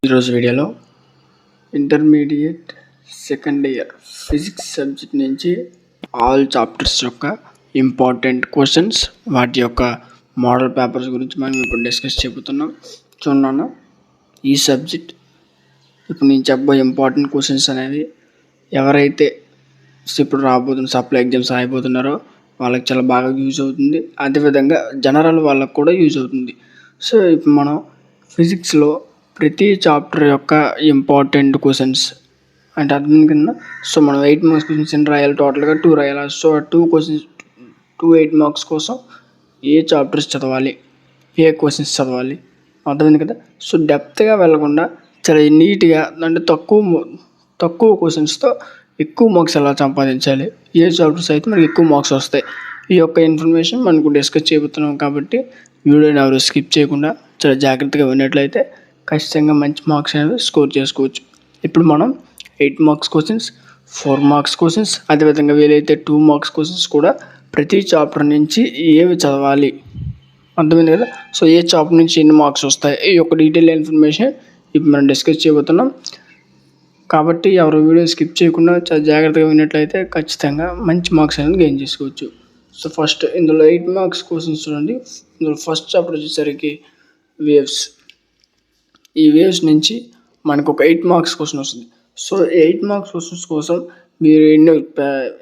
ఈరోజు వీడియోలో intermediate second year physics subject నుంచి ఆల్ చాప్టర్స్ యొక్క ఇంపార్టెంట్ క్వశ్చన్స్, వాటి యొక్క మోడల్ పేపర్స్ గురించి మనం ఇప్పుడు డిస్కస్ చెబుతున్నాం. చూడండి, ఈ సబ్జెక్ట్ ఇప్పుడు నేను చెప్పబోయే ఇంపార్టెంట్ క్వశ్చన్స్ అనేవి ఎవరైతే ఇప్పుడు రాబోతున్న సప్లై ఎగ్జామ్స్ రాయబోతున్నారో వాళ్ళకి చాలా బాగా యూజ్ అవుతుంది. అదేవిధంగా జనరల్ వాళ్ళకు కూడా యూజ్ అవుతుంది. సో ఇప్పుడు మనం ఫిజిక్స్లో ప్రతి చాప్టర్ యొక్క ఇంపార్టెంట్ క్వశ్చన్స్ అంటే అర్థం కింద. సో మనం 8 మార్క్స్ క్వశ్చన్స్ ఎన్ని రాయాలి, టోటల్గా 2 రాయాలి. సో 2 క్వశ్చన్స్ 8 మార్క్స్ కోసం ఏ చాప్టర్స్ చదవాలి, ఏ క్వశ్చన్స్ చదవాలి అర్థమైంది కదా. సో డెప్త్గా వెళ్ళకుండా చాలా నీట్గా అంటే తక్కువ క్వశ్చన్స్తో ఎక్కువ మార్క్స్ ఎలా సంపాదించాలి, ఏ చాప్టర్స్ అయితే మనకి ఎక్కువ మార్క్స్ వస్తాయి, ఈ యొక్క ఇన్ఫర్మేషన్ మనకు డిస్కస్ చేయబోతున్నాం. కాబట్టి వీడియోని ఎవరు స్కిప్ చేయకుండా చాలా జాగ్రత్తగా విన్నట్లయితే ఖచ్చితంగా మంచి మార్క్స్ అనేవి స్కోర్ చేసుకోవచ్చు. ఇప్పుడు మనం 8 మార్క్స్ క్వశ్చన్స్, 4 మార్క్స్ క్వశ్చన్స్, అదేవిధంగా వీలైతే 2 మార్క్స్ క్వశ్చన్స్ కూడా ప్రతి చాప్టర్ నుంచి ఏవి చదవాలి అర్థమైంది కదా. సో ఏ చాప్టర్ నుంచి ఎన్ని మార్క్స్ వస్తాయి, ఈ యొక్క డీటెయిల్ ఇన్ఫర్మేషన్ ఇప్పుడు మనం డిస్కస్ చేయబోతున్నాం. కాబట్టి ఎవరు వీడియో స్కిప్ చేయకుండా చాలా జాగ్రత్తగా విన్నట్లయితే ఖచ్చితంగా మంచి మార్క్స్ అనేది గెయిన్ చేసుకోవచ్చు. సో ఫస్ట్ ఇందులో 8 మార్క్స్ క్వశ్చన్స్ చూడండి. ఇందులో ఫస్ట్ చాప్టర్ వచ్చేసరికి వేవ్స్. ఈ వేవ్స్ నుంచి మనకు ఒక 8 మార్క్స్ క్వశ్చన్ వస్తుంది. సో 8 మార్క్స్ క్వశ్చన్స్ కోసం మీరు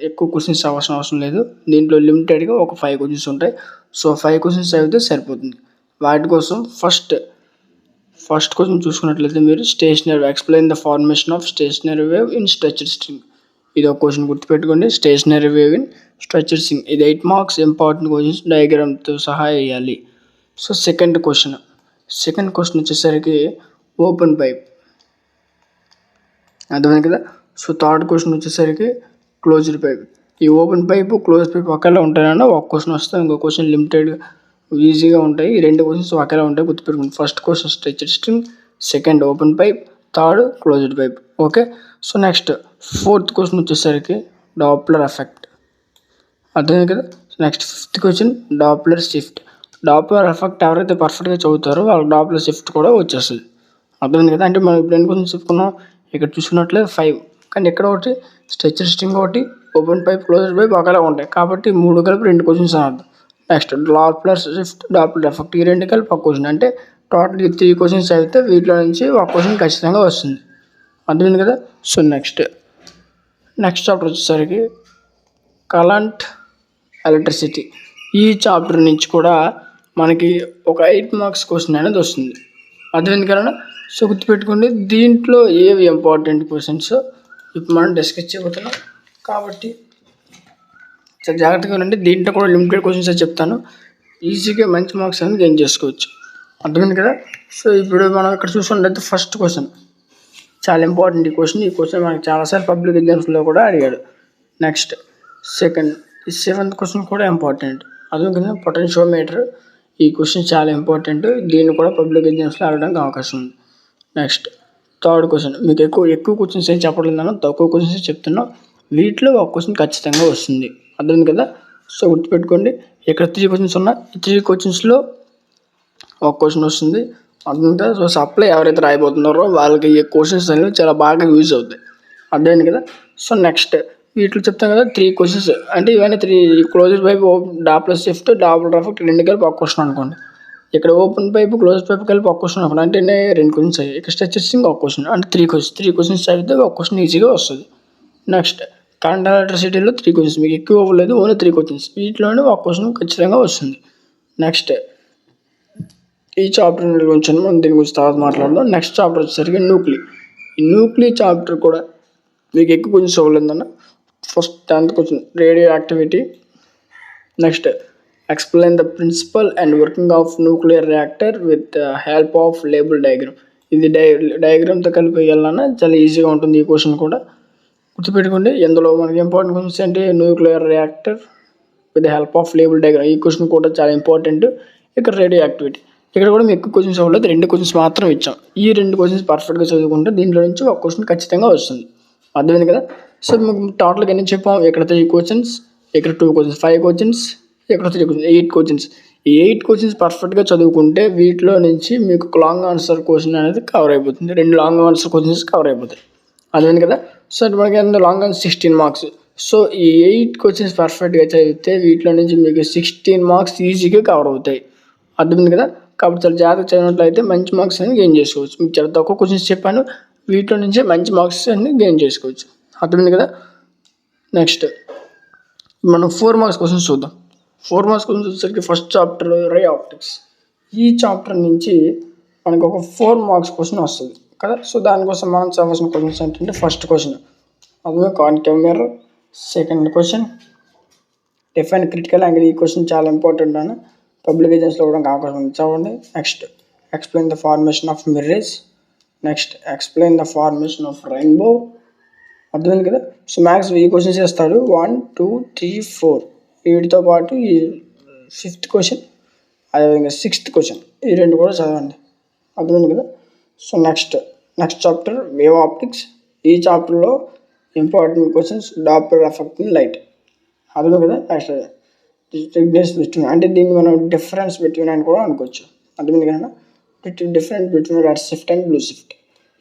ఎక్కువ క్వశ్చన్స్ అవ్వాల్సిన అవసరం లేదు. దీంట్లో లిమిటెడ్గా ఒక 5 క్వశ్చన్స్ ఉంటాయి. సో 5 క్వశ్చన్స్ అయితే సరిపోతుంది. వాటి కోసం ఫస్ట్ క్వశ్చన్ చూసుకున్నట్లయితే మీరు explain the formation of stationery wave in stretcher string. ఇది ఒక క్వశ్చన్ గుర్తుపెట్టుకోండి. Stationery wave in stretcher string ఇది 8 మార్క్స్ ఇంపార్టెంట్ క్వశ్చన్స్, డయాగ్రామ్తో సహా వేయాలి. సో సెకండ్ క్వశ్చన్ వచ్చేసరికి ఓపెన్ పైప్ అర్థమైంది కదా. సో థర్డ్ క్వశ్చన్ వచ్చేసరికి క్లోజ్డ్ పైప్. ఈ ఓపెన్ పైప్, క్లోజ్ పైప్ ఒకేలా ఉంటాయన్నా ఒక క్వశ్చన్ వస్తే ఇంకో క్వశ్చన్ లిమిటెడ్గా ఈజీగా ఉంటాయి. ఈ 2 క్వశ్చన్స్ ఒకేలా ఉంటాయి, గుర్తుపెట్టుకోండి. First question stretcher string, second open pipe, third closed pipe. Okay. So next fourth question వచ్చేసరికి డాప్లర్ ఎఫెక్ట్ అర్థమైంది కదా. Next fifth question Doppler shift. Doppler effect ఎవరైతే పర్ఫెక్ట్గా చదువుతారో వాళ్ళకి డాప్లర్ షిఫ్ట్ కూడా వచ్చేస్తుంది అర్థమైంది కదా. అంటే మనం ఇప్పుడు ఎన్ని క్వశ్చన్స్ చెప్పుకున్నాం, ఇక్కడ చూసుకున్నట్లయితే 5, కానీ ఇక్కడ ఒకటి స్ట్రెచర్ స్ట్రింగ్, ఒకటి ఓపెన్ పైప్, క్లోజ్డ్ పైప్ ఒకేలా ఉంటాయి. కాబట్టి 3 కలిపి 2 క్వశ్చన్స్ అర్థం. Next Doppler shift, Doppler effect, ఈ 2 కలిపి ఒక క్వశ్చన్. అంటే టోటల్ 3 క్వశ్చన్స్ అయితే వీటిలో నుంచి ఒక క్వశ్చన్ ఖచ్చితంగా వస్తుంది అర్థమైంది కదా. సో నెక్స్ట్ చాప్టర్ వచ్చేసరికి కరెంట్, ఎలక్ట్రిసిటీ. ఈ చాప్టర్ నుంచి కూడా మనకి ఒక 8 మార్క్స్ క్వశ్చన్ అనేది వస్తుంది అర్థమైంది కదా. సో గుర్తుపెట్టుకోండి, దీంట్లో ఏవి ఇంపార్టెంట్ క్వశ్చన్స్ ఇప్పుడు మనం డిస్కస్ చేయబోతున్నాం. కాబట్టి చాలా జాగ్రత్తగా ఉండండి. దీంట్లో కూడా లిమిటెడ్ క్వశ్చన్స్ చెప్తాను, ఈజీగా మంచి మార్క్స్ అనేది గెయిన్ చేసుకోవచ్చు అర్థమైంది కదా. సో ఇప్పుడు మనం ఇక్కడ చూసుకున్నట్లయితే ఫస్ట్ క్వశ్చన్ చాలా ఇంపార్టెంట్. ఈ క్వశ్చన్ మనకి చాలాసార్లు పబ్లిక్ ఎగ్జామ్స్లో కూడా అడిగాడు. నెక్స్ట్ సెవెంత్ క్వశ్చన్ కూడా ఇంపార్టెంట్ అర్థమైంది. పొటెన్షియోమీటర్, ఈ క్వశ్చన్ చాలా ఇంపార్టెంట్, దీన్ని కూడా పబ్లిక్ ఎగ్జామ్స్లో అడగడానికి అవకాశం ఉంది. నెక్స్ట్ థర్డ్ క్వశ్చన్, మీకు ఎక్కువ క్వశ్చన్స్ ఏం చెప్పట్లేదు, తక్కువ క్వశ్చన్స్ చెప్తున్నా, వీటిలో ఒక క్వశ్చన్ ఖచ్చితంగా వస్తుంది అర్థమైంది కదా. సో గుర్తుపెట్టుకోండి, ఇక్కడ 3 క్వశ్చన్స్ ఉన్నాయి. ఈ 3 క్వశ్చన్స్లో ఒక క్వశ్చన్ వస్తుంది అర్థమైంది కదా. సో సప్లై ఎవరైతే రాయబోతున్నారో వాళ్ళకి ఈ క్వశ్చన్స్ అనేవి చాలా బాగా యూజ్ అవుతాయి అర్థమైంది కదా. సో నెక్స్ట్ వీటిలో చెప్తాను కదా 3 క్వశ్చన్స్, అంటే ఇవన్నీ 3 closed pipe, Doppler shift, Doppler effect 2 కలిపి ఒక క్వశ్చన్ అనుకోండి. ఇక్కడ ఓపెన్ పైప్, క్లోజ్ పైప్ కలిపి ఒక క్వశ్చన్ అనుకోండి, అంటే 2 క్వశ్చన్స్ అయ్యాయి. ఇక్కడ స్ట్రెచర్ స్ట్రింగ్ ఒక క్వశ్చన్, అంటే 3 క్వశ్చన్స్ చదివితే ఒక క్వశ్చన్ ఈజీగా వస్తుంది. నెక్స్ట్ కరెంట్, ఎలక్ట్రిసిటీలో 3 క్వశ్చన్స్, మీకు ఎక్కువ అవ్వలేదు, ఓన్లీ 3 క్వశ్చన్స్, వీటిలోనే ఒక క్వశ్చన్ ఖచ్చితంగా వస్తుంది. నెక్స్ట్ ఈ చాప్టర్ గురించి మనం దీని గురించి తర్వాత మాట్లాడదాం. నెక్స్ట్ చాప్టర్ వచ్చేసరికి న్యూక్లీ చాప్టర్ కూడా మీకు ఎక్కువ క్వశ్చన్స్ అవ్వలేదన్న. First 10th question radio activity. Next explain the principle and working of nuclear reactor with help of label diagram. ఇది డయాగ్రామ్తో కలిపి వెళ్ళాలన్నా చాలా ఈజీగా ఉంటుంది. ఈ క్వశ్చన్ కూడా గుర్తుపెట్టుకోండి. ఇందులో మనకి ఇంపార్టెంట్ క్వశ్చన్స్ అంటే nuclear reactor with help of label diagram, ఈ క్వశ్చన్ కూడా చాలా ఇంపార్టెంట్. ఇక్కడ రేడియో యాక్టివిటీ, ఇక్కడ కూడా మీకు ఎక్కువ క్వశ్చన్స్ అవ్వలేదు, 2 క్వశ్చన్స్ మాత్రం ఇచ్చాం. ఈ 2 క్వశ్చన్స్ పర్ఫెక్ట్గా చదువుకుంటే దీంట్లో నుంచి ఒక క్వశ్చన్ ఖచ్చితంగా వస్తుంది అర్థమైంది కదా. సో మీకు టోటల్గా ఎన్ని చెప్పాం, ఇక్కడ 3 క్వశ్చన్స్, ఇక్కడ 2 క్వశ్చన్స్, 5 క్వశ్చన్స్, ఇక్కడ 3 క్వశ్చన్స్, 8 క్వశ్చన్స్. ఈ 8 క్వశ్చన్స్ పర్ఫెక్ట్గా చదువుకుంటే వీటిలో నుంచి మీకు లాంగ్ ఆన్సర్ క్వశ్చన్ అనేది కవర్ అయిపోతుంది. 2 లాంగ్ ఆన్సర్ క్వశ్చన్స్ కవర్ అయిపోతాయి. అర్థమైంది కదా. సో మనకి లాంగ్ ఆన్సర్ 16 మార్క్స్. సో ఈ 8 క్వశ్చన్స్ పర్ఫెక్ట్గా చదివితే వీటిలో నుంచి మీకు 16 మార్క్స్ ఈజీగా కవర్ అవుతాయి. అర్థమైంది కదా. కాబట్టి చాలా జాగ్రత్తగా చదివినట్లయితే మంచి మార్క్స్ అనేది గెయిన్ చేసుకోవచ్చు. మీకు చాలా తక్కువ క్వశ్చన్స్ చెప్పాను, వీటిలో నుంచే మంచి మార్క్స్ అన్ని గెయిన్ చేసుకోవచ్చు. అర్థమైంది కదా. నెక్స్ట్ మనం 4 మార్క్స్ క్వశ్చన్స్ చూద్దాం. 4 మార్క్స్ క్వశ్చన్స్ వచ్చేసరికి ఫస్ట్ చాప్టర్ రే ఆప్టిక్స్. ఈ చాప్టర్ నుంచి మనకు ఒక 4 మార్క్స్ క్వశ్చన్ వస్తుంది కదా. సో దానికోసం మనం చదవాల్సిన క్వశ్చన్స్ ఏంటంటే ఫస్ట్ క్వశ్చన్ అదే concave mirror. Second question define critical angle. ఈ క్వశ్చన్ చాలా ఇంపార్టెంట్ అని పబ్లిక్ ఎగ్జామ్స్లో కూడా అవకాశం ఉంది, చదవండి. Next explain the formation of mirrors. Next explain the formation of rainbow. అర్థమైంది కదా. సో మ్యాథ్స్ ఈ క్వశ్చన్స్ చేస్తాడు 1, 2, 3, 4. వీటితో పాటు ఈ 5th క్వశ్చన్, అదేవిధంగా 6th క్వశ్చన్, ఈ 2 కూడా చదవండి. అర్థమైంది కదా. So next chapter wave optics. ఈ చాప్టర్లో important questions Doppler effect in light. అర్థమైంది కదా. నెక్స్ట్ డిఫరెన్స్ బిట్వీన్, అంటే దీన్ని మనం డిఫరెన్స్ బిట్వీన్ అని కూడా అనుకోవచ్చు. అర్థమైంది కదా. Difference between red shift and blue shift.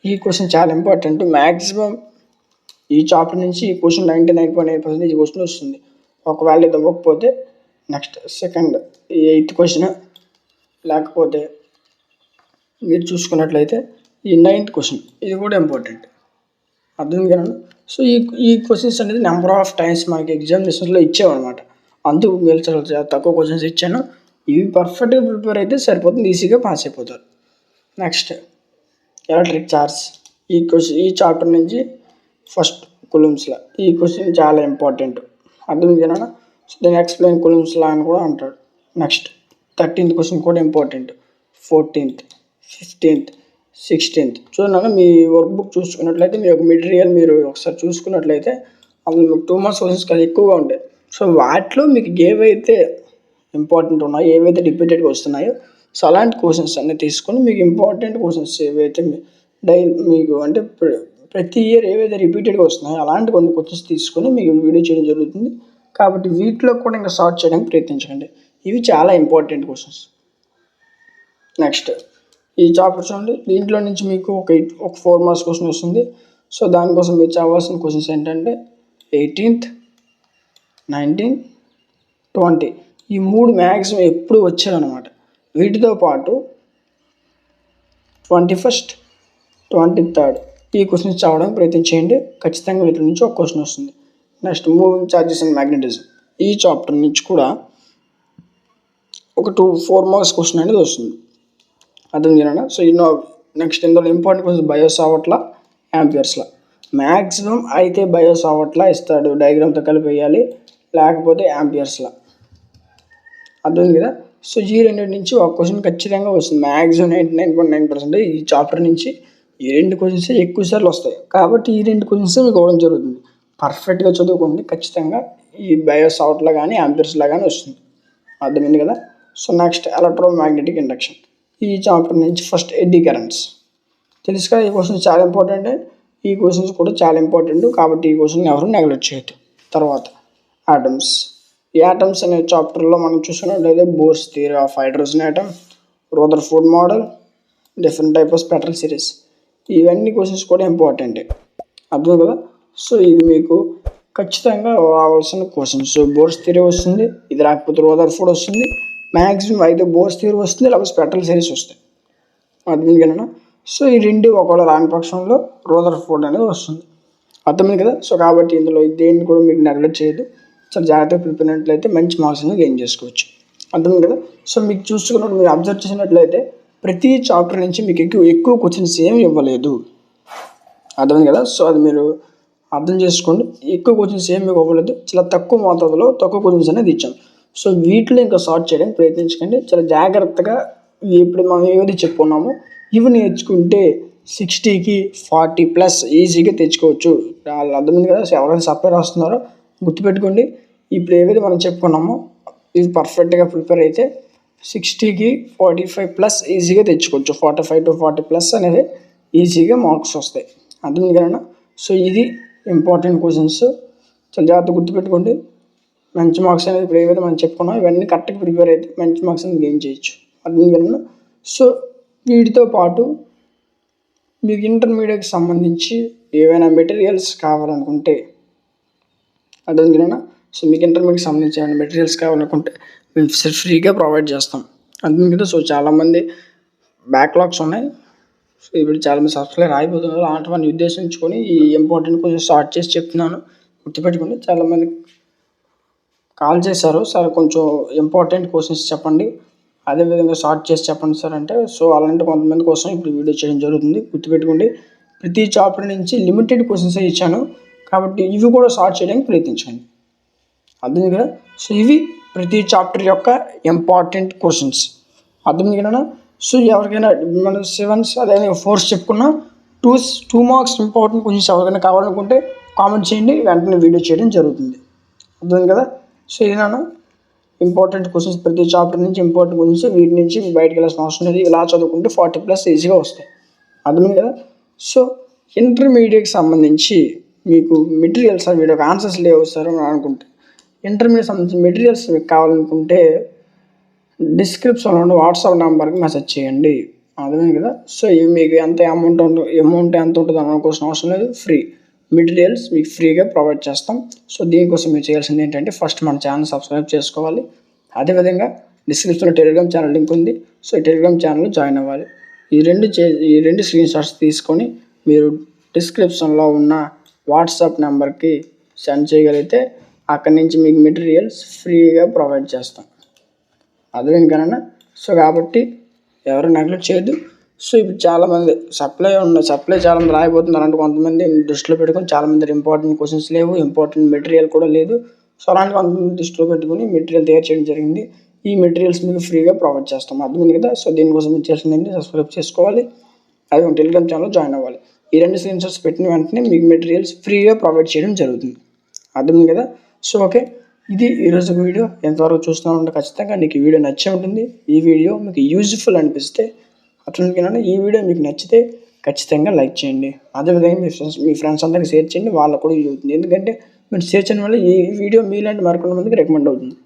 ఈ క్వశ్చన్ చాలా ఇంపార్టెంట్. మ్యాక్సిమం ఈ చాప్టర్ నుంచి ఈ క్వశ్చన్ 99.8% ఈ క్వశ్చన్ వస్తుంది. ఒకవేళ ఇది ఇవ్వకపోతే నెక్స్ట్ సెకండ్ 8th క్వశ్చన్, లేకపోతే మీరు చూసుకున్నట్లయితే ఈ 9th క్వశ్చన్, ఇది కూడా ఇంపార్టెంట్. అర్థం కదా. సో ఈ క్వశ్చన్స్ అనేది నెంబర్ ఆఫ్ టైమ్స్ మనకి ఎగ్జామినేషన్స్లో ఇచ్చామన్నమాట. అందుకు మీరు చాలా తక్కువ క్వశ్చన్స్ ఇచ్చాను. ఇవి పర్ఫెక్ట్గా ప్రిపేర్ అయితే సరిపోతుంది, ఈజీగా పాస్ అయిపోతారు. Next electric charge. ఈ చాప్టర్ నుంచి ఫస్ట్ కులుమ్స్ లా. ఈ క్వశ్చన్ చాలా ఇంపార్టెంట్. అర్థం కదా. సో దీన్ని ఎక్స్ప్లెయిన్ కులుమ్స్ లా అని కూడా అంటాడు. నెక్స్ట్ 13th క్వశ్చన్ కూడా ఇంపార్టెంట్. 14th, 15th, 16th. చూడండి, మీ వర్క్ బుక్ చూసుకున్నట్లయితే మీ యొక్క మెటీరియల్ మీరు ఒకసారి చూసుకున్నట్లయితే అందులో మీకు 2 మార్క్స్ క్వశ్చన్స్ కదా ఎక్కువగా ఉంటాయి. సో వాటిలో మీకు ఏవైతే ఇంపార్టెంట్ ఉన్నాయో, ఏవైతే రిపీటెడ్గా వస్తున్నాయో, సో అలాంటి క్వశ్చన్స్ అన్నీ తీసుకొని మీకు ఇంపార్టెంట్ క్వశ్చన్స్ ఏవైతే మీకు అంటే ప్రతి ఇయర్ ఏవైతే రిపీటెడ్గా వస్తున్నాయో అలాంటి కొన్ని క్వశ్చన్స్ తీసుకొని మీకు వీడియో చేయడం జరుగుతుంది. కాబట్టి వీటిలో కూడా ఇంకా సార్ట్ చేయడానికి ప్రయత్నించండి. ఇవి చాలా ఇంపార్టెంట్ క్వశ్చన్స్. నెక్స్ట్ ఈ చాప్టర్ చూడండి. దీంట్లో నుంచి మీకు ఒక 4 మార్క్స్ క్వశ్చన్ వస్తుంది. సో దానికోసం మీరు చదవాల్సిన క్వశ్చన్స్ ఏంటంటే 18th, 19, 20. ఈ 3 మ్యాక్సిమం ఎప్పుడు వచ్చాయన్నమాట. వీటితో పాటు 21st, 23rd ఈ క్వశ్చన్స్ చదవడానికి ప్రయత్నించేయండి. ఖచ్చితంగా వీటి నుంచి ఒక క్వశ్చన్ వస్తుంది. Next moving charges and magnetism. ఈ చాప్టర్ నుంచి కూడా ఒక 4 మార్క్స్ క్వశ్చన్ అనేది వస్తుంది. అర్థం చేయాలి. సో నెక్స్ట్ ఇందులో ఇంపార్టెంట్ క్వశ్చన్ బయోసావర్ట్లా, యాంపియర్స్లా. మ్యాక్సిమం అయితే బయోసావర్ట్లా ఇస్తాడు, డయాగ్రామ్తో కలిపి వేయాలి, లేకపోతే యాంపియర్స్లా. అర్థం కదా. సో ఈ 2 నుంచి ఒక క్వశ్చన్ ఖచ్చితంగా వస్తుంది. మ్యాక్సిమం 99.9% ఈ చాప్టర్ నుంచి ఈ 2 క్వశ్చన్స్ ఎక్కువ సార్లు వస్తాయి. కాబట్టి ఈ 2 క్వశ్చన్స్ మీకు ఇవ్వడం జరుగుతుంది. పర్ఫెక్ట్గా చదువుకోండి, ఖచ్చితంగా ఈ బయోసావర్ట్లా కానీ యాంపియర్స్లా కానీ వస్తుంది. అర్థమైంది కదా. So next electromagnetic induction. ఈ చాప్టర్ నుంచి ఫస్ట్ ఎడ్డీ కరెంట్స్ తెలుసు కదా. ఈ క్వశ్చన్స్ చాలా ఇంపార్టెంట్. ఈ క్వశ్చన్స్ కూడా చాలా ఇంపార్టెంట్. కాబట్టి ఈ క్వశ్చన్ ఎవరు నెగ్లెక్ట్ చేయొద్దు. తర్వాత ఆటమ్స్. ఈ ఆటమ్స్ అనే చాప్టర్లో మనం చూసుకున్నట్లయితే Bohr's theory of hydrogen atom, Rutherford model, different type of spectral series. ఇవన్నీ క్వశ్చన్స్ కూడా ఇంపార్టెంటే. అర్థం కదా. సో ఇది మీకు ఖచ్చితంగా రావాల్సిన క్వశ్చన్స్. బోర్స్ థియరీ వస్తుంది, ఇది రాకపోతే రదర్ఫోర్డ్ వస్తుంది. మ్యాక్సిమం అయితే బోర్స్ థియరీ వస్తుంది, లేకపోతే స్పెక్ట్రల్ సిరీస్ వస్తాయి. అర్థమైంది కదా. సో ఈ 2 ఒకవేళ రాని పక్షంలో రదర్ఫోర్డ్ అనేది వస్తుంది. అర్థమైంది కదా. సో కాబట్టి ఇందులో దేన్ని కూడా మీరు నెగ్లెక్ట్ చేయదు. చాలా జాగ్రత్తగా ప్రిపేర్ అయినట్లయితే మంచి మార్క్స్ అనేది గెయిన్ చేసుకోవచ్చు. అర్థమైంది కదా. సో మీకు చూసుకున్నప్పుడు మీరు అబ్జర్వ్ చేసినట్లయితే ప్రతి చాప్టర్ నుంచి మీకు ఎక్కువ క్వశ్చన్స్ ఏమి ఇవ్వలేదు. అర్థమైంది కదా. సో అది మీరు అర్థం చేసుకోండి. ఎక్కువ క్వశ్చన్స్ ఏమి ఇవ్వలేదు, చాలా తక్కువ మోతాదులో తక్కువ క్వశ్చన్స్ అనేది ఇచ్చాం. సో వీటిలో ఇంకా సార్ట్ చేయడానికి ప్రయత్నించకండి. చాలా జాగ్రత్తగా ఇప్పుడు మనం ఏది చెప్పుకున్నామో ఇవి నేర్చుకుంటే 60కి 40+ ఈజీగా తెచ్చుకోవచ్చు. అర్థమైంది కదా. సో ఎవరైనా సపరేట్ వస్తున్నారో గుర్తుపెట్టుకోండి. ఇప్పుడు ఏవైతే మనం చెప్పుకున్నామో ఇది పర్ఫెక్ట్గా ప్రిపేర్ అయితే 60కి 45+ ఈజీగా తెచ్చుకోవచ్చు. 45 to 40+ అనేది ఈజీగా మార్క్స్ వస్తాయి. అర్థమైంది కదా. సో ఇది ఇంపార్టెంట్ క్వశ్చన్స్, చాలా జాగ్రత్తగా గుర్తుపెట్టుకోండి. మంచి మార్క్స్ అనేది ఇప్పుడు ఏవైతే మనం చెప్పుకున్నాం ఇవన్నీ కరెక్ట్గా ప్రిపేర్ అయితే మంచి మార్క్స్ అనేది గెయిన్ చేయొచ్చు అర్థం. సో వీటితో పాటు మీకు ఇంటర్మీడియట్కి సంబంధించి ఏవైనా మెటీరియల్స్ కావాలనుకుంటే అర్థం. సో మీకు ఇంటర్మీడియట్కి సంబంధించి ఏమైనా మెటీరియల్స్ కావాలనుకుంటే మేము ఫ్రీగా ప్రొవైడ్ చేస్తాం అర్థం కదా. సో చాలామంది బ్యాక్లాగ్స్ ఉన్నాయి. సో ఇప్పుడు చాలామంది సబ్స్క్రైబ్ అయిపోతున్నారు. అలాంటి వాడిని ఉద్దేశించుకొని ఈ ఇంపార్టెంట్ కొంచెం స్టార్ట్ చేసి చెప్తున్నాను, గుర్తుపెట్టుకోండి. చాలామంది కాల్ చేశారు, సార్ కొంచెం ఇంపార్టెంట్ క్వశ్చన్స్ చెప్పండి, అదేవిధంగా షార్ట్ చేసి చెప్పండి సార్ అంటే. సో అలాంటి కొంతమంది కోసం ఇప్పుడు వీడియో చేయడం జరుగుతుంది. గుర్తుపెట్టుకోండి, ప్రతి చాప్టర్ నుంచి లిమిటెడ్ క్వశ్చన్స్ ఇచ్చాను కాబట్టి ఇవి కూడా షార్ట్ చేయడానికి ప్రయత్నించండి అర్థం కదా. సో ఇవి ప్రతి చాప్టర్ యొక్క ఇంపార్టెంట్ క్వశ్చన్స్ అర్థం కదా. సో ఎవరికైనా మన 7 అదే 4 చెప్పుకున్నా 2 మార్క్స్ ఇంపార్టెంట్ క్వశ్చన్స్ ఎవరికైనా కావాలనుకుంటే కామెంట్ చేయండి, వెంటనే వీడియో చేయడం జరుగుతుంది అర్థం కదా. సో ఇదేనా ఇంపార్టెంట్ క్వశ్చన్స్, ప్రతి చాప్టర్ నుంచి ఇంపార్టెంట్ క్వశ్చన్స్, వీటి నుంచి బయటకు వెళ్ళాల్సిన అవసరం లేదు. ఇలా చదువుకుంటే 40+ ఈజీగా వస్తాయి అర్థం కదా. సో ఇంటర్మీడియట్కి సంబంధించి మీకు మెటీరియల్స్ వీడియోకి ఆన్సర్స్ లేవు సార్ అని అనుకుంటే, ఇంటర్మీడియట్ సంబంధించిన మెటీరియల్స్ మీకు కావాలనుకుంటే డిస్క్రిప్షన్లో ఉన్న వాట్సాప్ నెంబర్కి మెసేజ్ చేయండి అర్థమైంది కదా. సో ఇవి మీకు ఎంత అమౌంట్ ఎంత ఉంటుంది అనుకోవాల్సిన అవసరం లేదు, ఫ్రీ మెటీరియల్స్ మీకు ఫ్రీగా ప్రొవైడ్ చేస్తాం. సో దీనికోసం మీరు చేయాల్సింది ఏంటంటే ఫస్ట్ మన ఛానల్ సబ్స్క్రైబ్ చేసుకోవాలి, అదేవిధంగా డిస్క్రిప్షన్లో టెలిగ్రామ్ ఛానల్ లింక్ ఉంది. సో ఈ టెలిగ్రామ్ ఛానల్లో జాయిన్ అవ్వాలి. ఈ రెండు స్క్రీన్ షాట్స్ తీసుకొని మీరు డిస్క్రిప్షన్లో ఉన్న వాట్సాప్ నెంబర్కి సెండ్ చేయగలిగితే అక్కడి నుంచి మీకు మెటీరియల్స్ ఫ్రీగా ప్రొవైడ్ చేస్తాం అర్థమైంది కన్నా. సో కాబట్టి ఎవరు నెగ్లెక్ట్ చేయొద్దు. సో ఇప్పుడు చాలామంది సప్లై చాలామంది రాయిపోతున్నారు అంటే కొంతమంది దృష్టిలో పెట్టుకొని చాలామంది ఇంపార్టెంట్ క్వశ్చన్స్ లేవు, ఇంపార్టెంట్ మెటీరియల్ కూడా లేదు. సో అలాంటి కొంతమంది దృష్టిలో పెట్టుకుని మెటీరియల్ తయారు చేయడం జరిగింది. ఈ మెటీరియల్స్ మీకు ఫ్రీగా ప్రొవైడ్ చేస్తాం అర్థమైంది కదా. సో దీనికోసం మీరు చేయాల్సిందంటే సబ్స్క్రైబ్ చేసుకోవాలి, అది టెలిగ్రామ్ ఛానల్లో జాయిన్ అవ్వాలి. ఈ 2 స్క్రీన్ షాట్స్ పెట్టిన వెంటనే మీకు మెటీరియల్స్ ఫ్రీగా ప్రొవైడ్ చేయడం జరుగుతుంది అర్థమైంది కదా. సో ఓకే, ఇది ఈరోజు వీడియో. ఎంతవరకు చూస్తున్నామంటే ఖచ్చితంగా నీకు ఈ వీడియో నచ్చే ఉంటుంది. ఈ వీడియో మీకు యూజ్ఫుల్ అనిపిస్తే అట్లా ఈ వీడియో మీకు నచ్చితే ఖచ్చితంగా లైక్ చేయండి, అదేవిధంగా మీ ఫ్రెండ్స్ అందరికీ షేర్ చేయండి, వాళ్ళకు కూడా యూజ్ అవుతుంది. ఎందుకంటే మీరు షేర్ చేయడం వల్ల ఈ వీడియో మీలాంటి మరికొంతమందికి రికమెండ్ అవుతుంది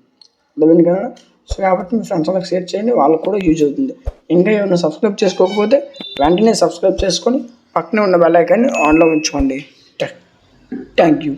అర్థమైంది కదా. సో కాబట్టి మీ ఫ్రెండ్స్ అందరికి షేర్ చేయండి, వాళ్ళకు కూడా యూజ్ అవుతుంది. ఇంకా ఏమైనా సబ్స్క్రైబ్ చేసుకోకపోతే వెంటనే సబ్స్క్రైబ్ చేసుకొని పక్కనే ఉన్న బెల్ ఐకాన్ని ఆన్లో ఉంచుకోండి. Thank you.